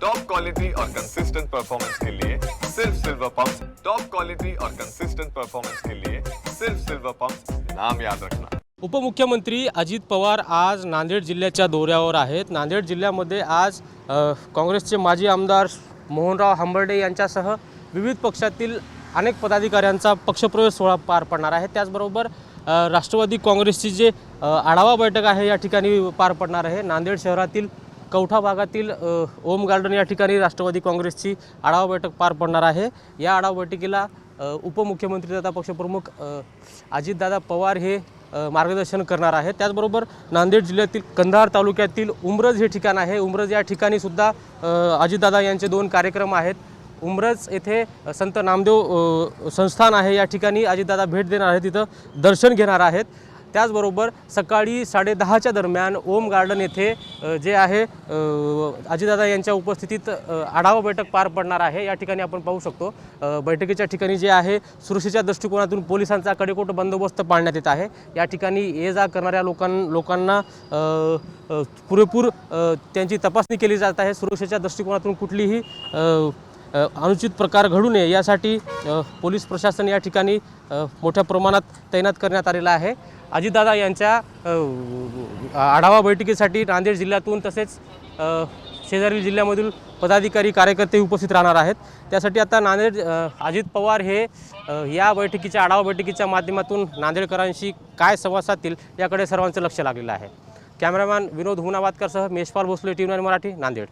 Top quality और consistent performance के लिए सिर्फ सिल्वर पंप। टॉप क्वालिटी और कंसिस्टेंट परफॉर्मेंस के लिए सिर्फ सिल्वर पंप, नाम याद रखना। उपमुख्यमंत्री अजित पवार आज नांदेड जिल्ह्याच्या दौऱ्यावर आहेत। नांदेड जिल्ह्यामध्ये आज काँग्रेसचे माजी आमदार मोहनराव हंबर्डे यांच्यासह विविध पक्षातील अनेक पदाधिकाऱ्यांचा पक्षप्रवेश सोहळा पार पडणार आहे। त्याचबरोबर राष्ट्रवादी काँग्रेसची जे आढावा बैठक आहे या ठिकाणी पार पडणार आहे। नांदेड शहरातील कवठा भागातील ओम गार्डन या ठिकाणी राष्ट्रवादी काँग्रेसची आढावा बैठक पार पडणार आहे। या आढावा बैठकीला उपमुख्यमंत्री तथा पक्षप्रमुख अजितदादा पवार हे मार्गदर्शन करणार आहेत। त्याचबरोबर नांदेड जिल्ह्यातील कंधार तालुक्यातील उमरज हे ठिकाण आहे। उमरज या ठिकाणी सुद्धा अजितदादा यांचे 2 कार्यक्रम आहेत। उमरज येथे संत नामदेव संस्थान आहे, या ठिकाणी अजितदादा भेट देणार आहेत, तिथं दर्शन घेणार आहेत। त्याचबरोबर सकाळी 10:30च्या दरम्यान ओम गार्डन येथे जे आहे अजितदादा यांच्या उपस्थितीत आढावा बैठक पार पडणार आहे। या ठिकाणी आपण पाहू शकतो बैठकीच्या ठिकाणी जे आहे सुरक्षेच्या दृष्टिकोनातून पोलिसांचा कडेकोट बंदोबस्त पाळण्यात येत आहे। या ठिकाणी ये जा करणाऱ्या लोकांना पुरेपूर त्यांची तपासणी केली जात आहे। सुरक्षेच्या दृष्टिकोनातून कुठलीही अनुचित प्रकार घडू नये यासाठी पोलीस प्रशासन या ठिकाणी मोठ्या प्रमाणात तैनात करण्यात आलेला आहे। अजितदादा यांच्या आढावा बैठकीसाठी नांदेड जिल्ह्यातून तसेच शेजारील जिल्ह्यामधील पदाधिकारी कार्यकर्ते उपस्थित राहणार आहेत। त्यासाठी आता नांदेड अजित पवार हे या बैठकीच्या आढावा बैठकीच्या माध्यमातून नांदेडकरांशी काय संवाद साधतील याकडे सर्वांचं लक्ष लागलेलं आहे। कॅमेरामॅन विनोद हुनावादकरसह मेशपाल भोसले, TV9 मराठी, नांदेड।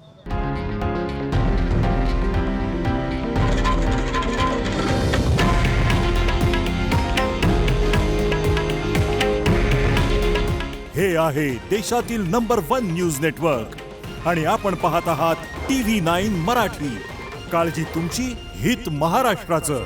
हे आहे देशातील नंबर 1 न्यूज नेटवर्क आणि आपण पाहत आहात TV9 मराठी। काळजी तुमची, हित महाराष्ट्राचं।